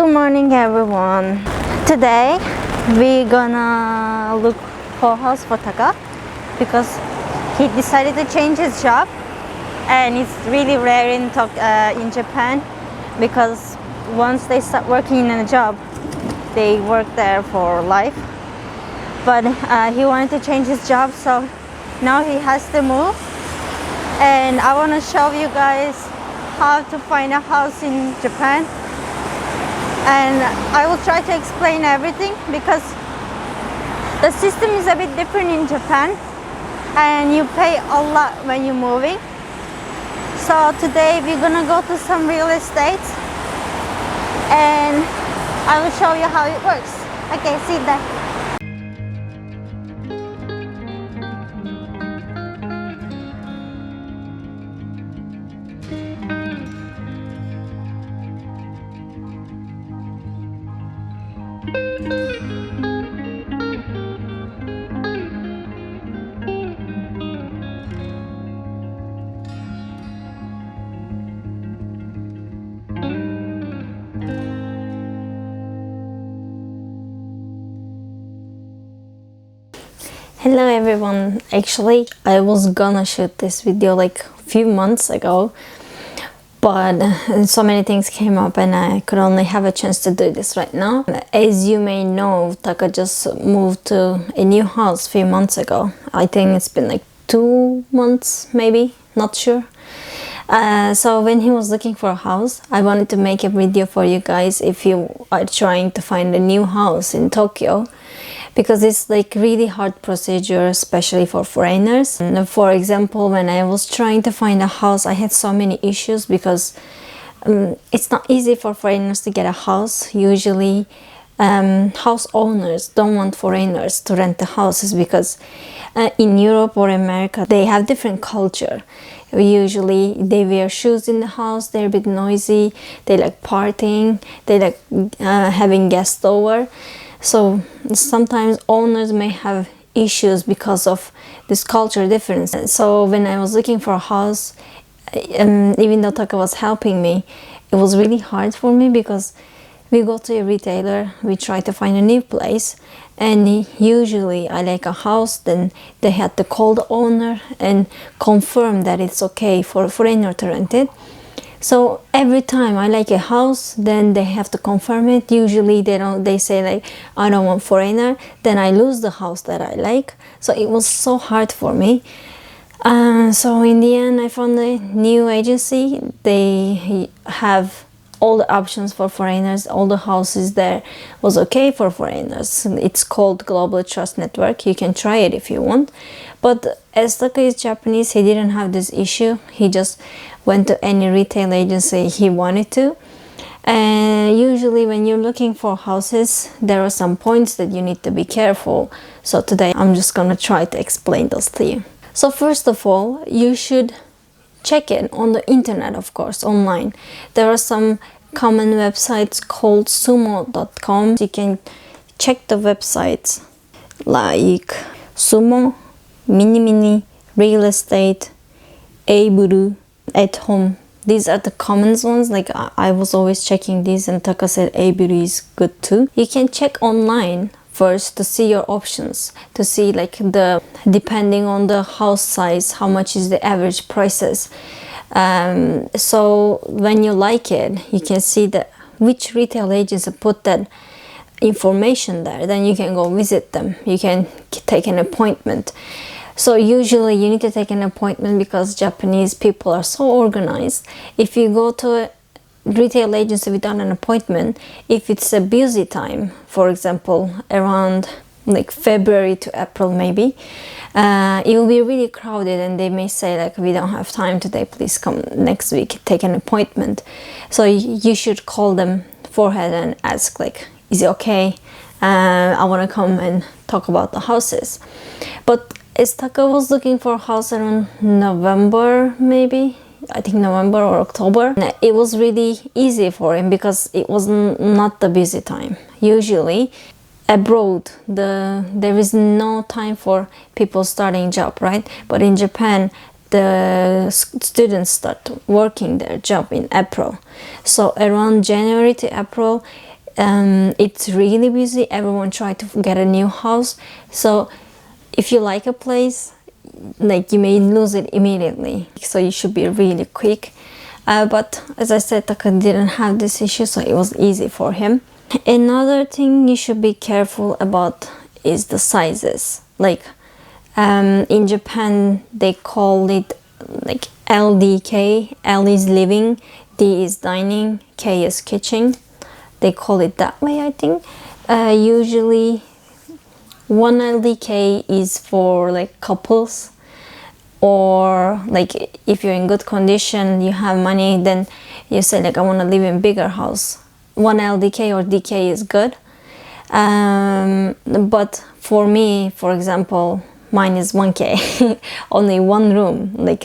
Good morning, everyone. Today we're gonna look for a house for Taka because he decided to change his job, and it's really rare in Japan because once they start working in a job, they work there for life. But he wanted to change his job, so now he has to move, and I want to show you guys how to find a house in Japan. And I will try to explain everything because the system is a bit different in Japan and you pay a lot when you're moving. So today we're gonna go to some real estate and I will show you how it works. Okay, see you there. Hello everyone. Actually, I was gonna shoot this video like a few months ago, but so many things came up and I could only have a chance to do this right now. As you may know, Taka just moved to a new house a few months ago. I think it's been like 2 months, maybe, not sure. So when he was looking for a house, I wanted to make a video for you guys if you are trying to find a new house in Tokyo, because it's like really hard procedure, especially for foreigners. And for example, when I was trying to find a house, I had so many issues because it's not easy for foreigners to get a house. Usually house owners don't want foreigners to rent the houses because in Europe or America they have different culture. Usually they wear shoes in the house, they're a bit noisy, they like partying, they like having guests over. So sometimes owners may have issues because of this culture difference. So when I was looking for a house, even though Taka was helping me, it was really hard for me because we go to a retailer, we try to find a new place, and usually I like a house, then they had to call the owner and confirm that it's okay for a foreigner to rent it. So every time I like a house, then they have to confirm it. Usually they say like, I don't want foreigner, then I lose the house that I like. So it was so hard for me. So in the end I found a new agency. They have all the options for foreigners. All the houses there was okay for foreigners. It's called Global Trust Network. You can try it if you want. But as Taka is Japanese, he didn't have this issue. He just went to any retail agency he wanted to. And usually when you're looking for houses, there are some points that you need to be careful. So today I'm just gonna try to explain those to you. So first of all, you should check it on the internet, of course, online. There are some common websites called sumo.com. You can check the websites like Sumo, Mini, Real Estate, Able, At Home. These are the common ones. Like I was always checking these, and Taka said Able is good too. You can check online first to see your options, to see like depending on the house size, how much is the average prices. So when you like it, you can see that which retail agency put that information there. Then you can go visit them. You can take an appointment. So usually you need to take an appointment because Japanese people are so organized. If you go to a retail agency without an appointment, if it's a busy time, for example around like February to April maybe, it will be really crowded and they may say like, we don't have time today, please come next week, take an appointment. So you should call them beforehand and ask like, is it okay, I want to come and talk about the houses. But as Taka was looking for a house around November, maybe, I think November or October, it was really easy for him because it was not the busy time. Usually abroad there is no time for people starting job, right? But in Japan the students start working their job in April. So around January to April, it's really busy. Everyone try to get a new house. So if you like a place, like, you may lose it immediately. So you should be really quick. But as I said, Taka didn't have this issue, so it was easy for him. Another thing you should be careful about is the sizes. Like, in Japan, they call it like LDK. L is living, D is dining, K is kitchen. They call it that way, I think. Usually, 1 LDK is for like couples, or like if you're in good condition, you have money, then you say like, I want to live in bigger house. 1 LDK or DK is good. But for me, for example, mine is 1K, only one room. Like,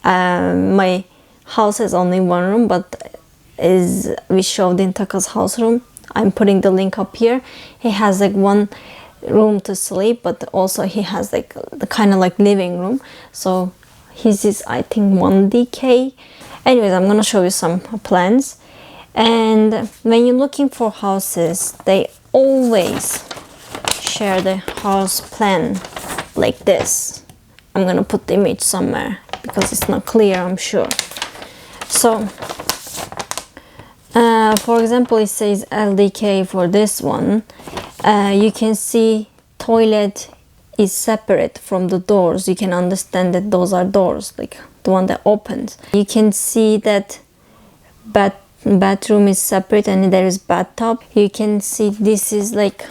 my house has only one room, but as we showed in Taka's house room, I'm putting the link up here. He has like one room to sleep, but also he has like the kind of like living room. So his is, I think, 1DK. Anyways, I'm gonna show you some plans. And when you're looking for houses, they always share the house plan like this. I'm gonna put the image somewhere because it's not clear, I'm sure. So for example, it says LDK for this one. You can see toilet is separate from the doors. You can understand that those are doors, like the one that opens. You can see that bathroom is separate and there is bathtub. You can see this is like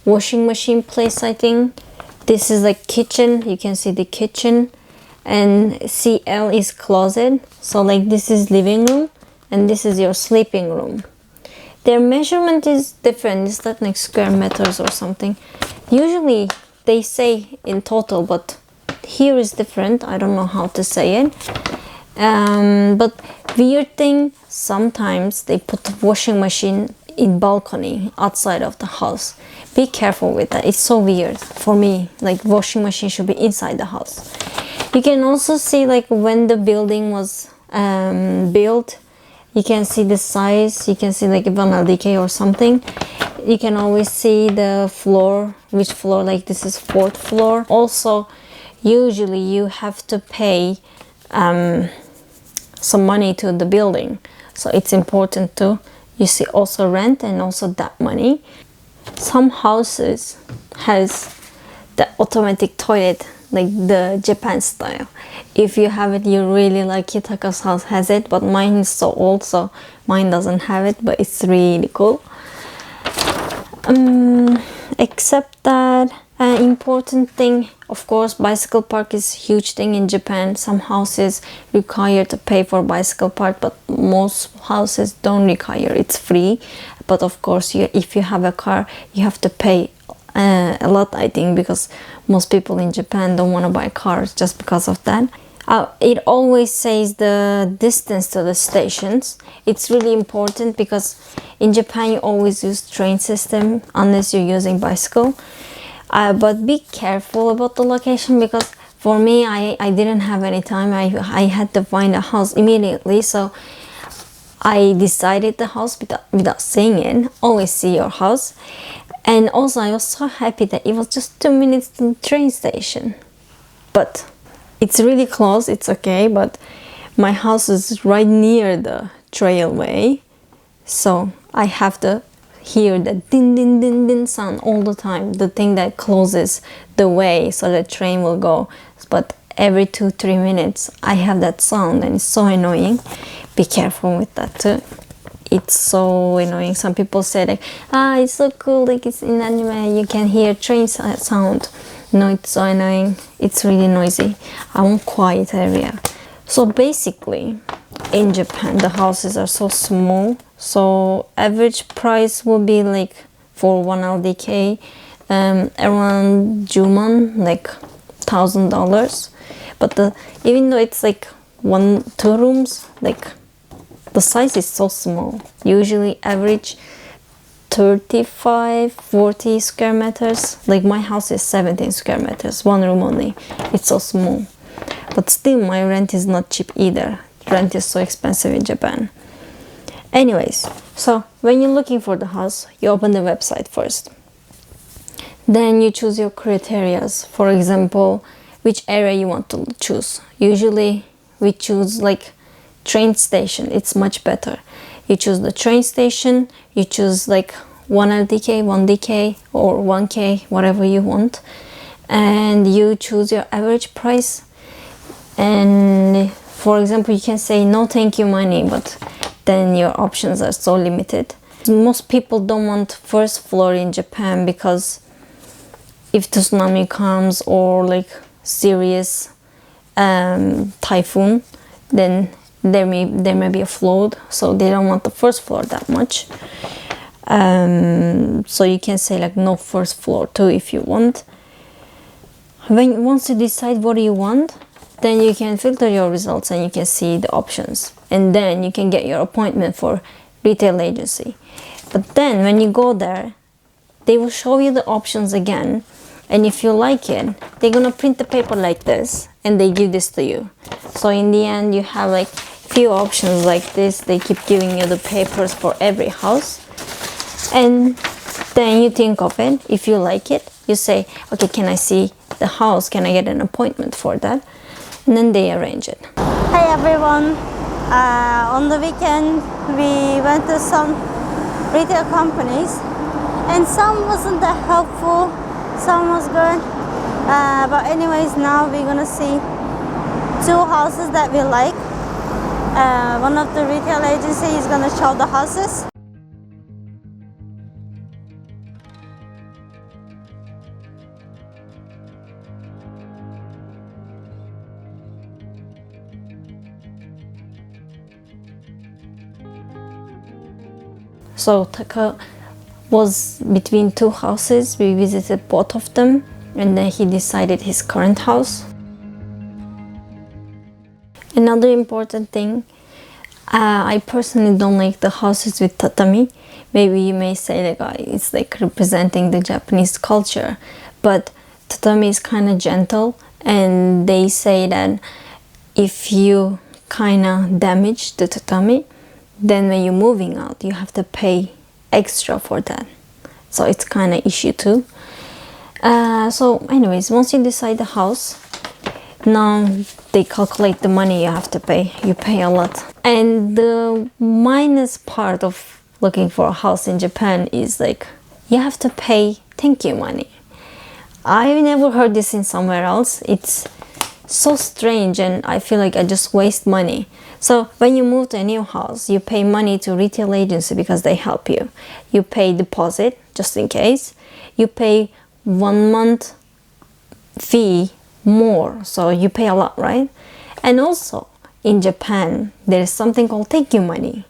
washing machine place, I think. This is like kitchen. You can see the kitchen, and CL is closet. So like this is living room and this is your sleeping room. Their measurement is different. It's not like square meters or something. Usually they say in total, but here is different. I don't know how to say it. But weird thing, sometimes they put the washing machine in balcony outside of the house. Be careful with that. It's so weird for me. Like, washing machine should be inside the house. You can also see like when the building was built. You can see the size. You can see like 1 LDK or something. You can always see the floor, which floor, like this is 4th floor. Also, usually you have to pay some money to the building, so it's important to, you see, also rent and also that money. Some houses has the automatic toilet, like the Japan style. If you have it, you really like it. Taka's house has it, but mine is so old, so mine doesn't have it, but it's really cool. Except that, important thing, of course, bicycle park is huge thing in Japan. Some houses require to pay for bicycle park, but most houses don't require. It's free. But of course, if you have a car, you have to pay a lot, I think, because most people in Japan don't want to buy cars just because of that. It always says the distance to the stations. It's really important because in Japan you always use train system unless you're using bicycle. But be careful about the location, because for me, I didn't have any time. I had to find a house immediately, so I decided the house without seeing it. Always see your house. And also I was so happy that it was just 2 minutes to the train station. But it's really close, it's okay, but my house is right near the trailway, so I have to hear the din din din din sound all the time, the thing that closes the way so the train will go. But every 2-3 minutes I have that sound, and it's so annoying. Be careful with that too. It's so annoying. Some people say like, it's so cool, like it's in anime, you can hear train sound. No, it's so annoying. It's really noisy. I want quiet area. So basically, in Japan, the houses are so small. So average price will be like for 1 LDK, around Juman, like $1,000. But even though it's like 1-2 rooms, like the size is so small. Usually average 35-40 square meters. Like my house is 17 square meters, 1 room only. It's so small. but still my rent is not cheap either. Rent is so expensive in Japan. Anyways, so when you're looking for the house, you open the website first. Then you choose your criteria. For example, which area you want to choose. Usually we choose like train station. It's much better. You choose the train station, you choose like 1LDK, 1DK or 1K, whatever you want. And you choose your average price. And for example, you can say no thank you money, but then your options are so limited. Most people don't want first floor in Japan because if tsunami comes or like serious typhoon, then there may be a flood, so they don't want the first floor that much. So you can say like no first floor too if you want. Once you decide what you want, then you can filter your results and you can see the options, and then you can get your appointment for retail agency. But then when you go there, they will show you the options again, and if you like it, they're gonna print the paper like this and they give this to you. So in the end you have like few options like this. They keep giving you the papers for every house, and then you think of it. If you like it, you say, okay, can I see the house? Can I get an appointment for that? And then they arrange it. Hey everyone, on the weekend we went to some retail companies, and some wasn't that helpful, some was good, but anyways, now we're gonna see two houses that we like. One of the retail agencies is gonna show the houses. So Taka was between two houses. We visited both of them, and then he decided his current house. Another important thing, I personally don't like the houses with tatami. Maybe you may say like it's like representing the Japanese culture, but tatami is kind of gentle, and they say that if you kind of damage the tatami, then when you're moving out, you have to pay extra for that. So it's kind of issue too. So anyways, once you decide the house, now they calculate the money you have to pay. You pay a lot. And the minus part of looking for a house in Japan is like you have to pay thank you money. I never heard this in somewhere else. It's so strange, and I feel like I just waste money. So when you move to a new house, you pay money to retail agency because they help you. You pay deposit just in case. You pay 1 month fee more, so you pay a lot, right? And also in Japan, there is something called thank you money.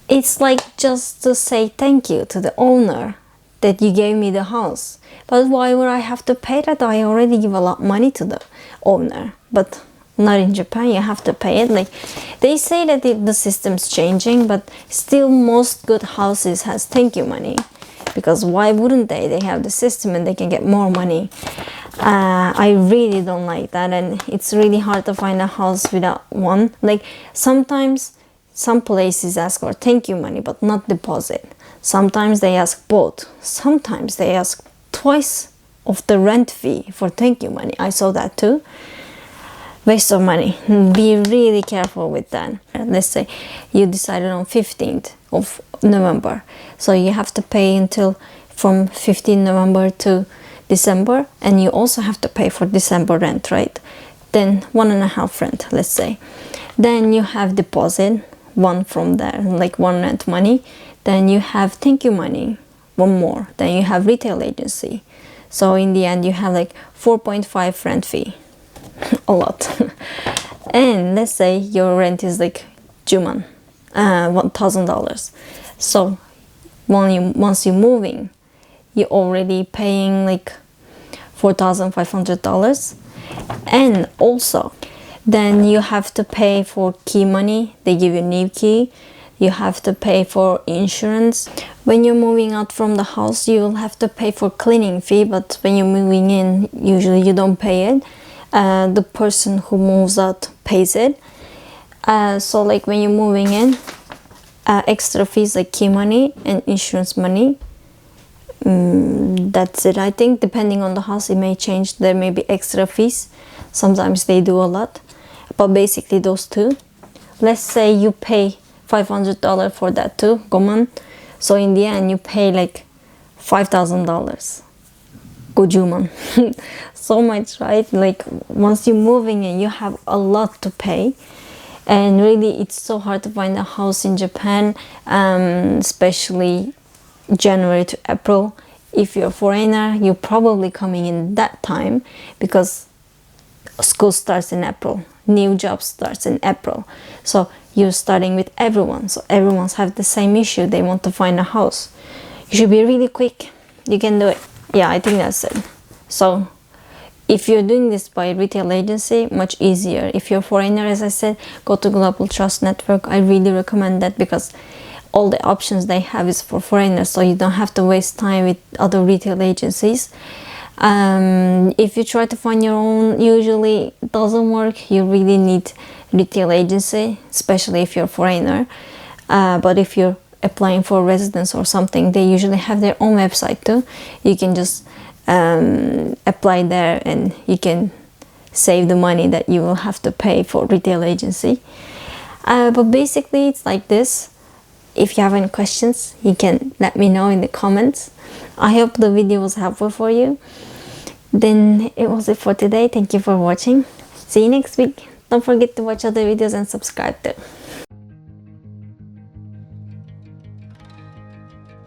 It's like just to say thank you to the owner that you gave me the house. But why would I have to pay that? I already give a lot of money to the owner. But not in Japan, you have to pay it. Like they say that the system's changing, but still most good houses has thank you money, because why wouldn't they? They have the system and they can get more money. I really don't like that, and it's really hard to find a house without one. Like sometimes some places ask for thank you money but not deposit. Sometimes they ask both. Sometimes they ask twice of the rent fee for thank you money. I saw that too. Waste of money. Be really careful with that. Let's say you decided on 15th of November, so you have to pay until from 15 November to December, and you also have to pay for December rent, right? Then 1.5 rent, let's say. Then you have deposit, one from there, like one rent money. Then you have thank you money, one more. Then you have retail agency. So in the end you have like 4.5 rent fee. A lot. And let's say your rent is like Juman, $1,000. So once you're moving, you're already paying like $4,500. And also then you have to pay for key money. They give you new key. You have to pay for insurance. When you're moving out from the house, you will have to pay for cleaning fee, but when you're moving in, usually you don't pay it. the person who moves out pays it. So like when you're moving in, extra fees like key money and insurance money, that's it. I think depending on the house it may change. There may be extra fees, sometimes they do a lot, but basically those two. Let's say you pay $500 for that too, Goman. So in the end you pay like $5,000. Gojuman. So much, right? Like once you're moving in, you have a lot to pay. And really it's so hard to find a house in Japan, especially January to April. If you're a foreigner, you're probably coming in that time because school starts in April, new job starts in April, so you're starting with everyone, so everyone's have the same issue. They want to find a house. You should be really quick. You can do it. Yeah, I think that's it. So if you're doing this by retail agency, much easier. If you're a foreigner, as I said, go to Global Trust Network. I really recommend that because all the options they have is for foreigners, so you don't have to waste time with other retail agencies. If you try to find your own, usually it doesn't work. You really need retail agency, especially if you're a foreigner. But if you're applying for residence or something, they usually have their own website too. You can just apply there and you can save the money that you will have to pay for retail agency. But basically it's like this. If you have any questions, you can let me know in the comments. I hope the video was helpful for you. Then it was it for today. Thank you for watching. See you next week. Don't forget to watch other videos and subscribe too.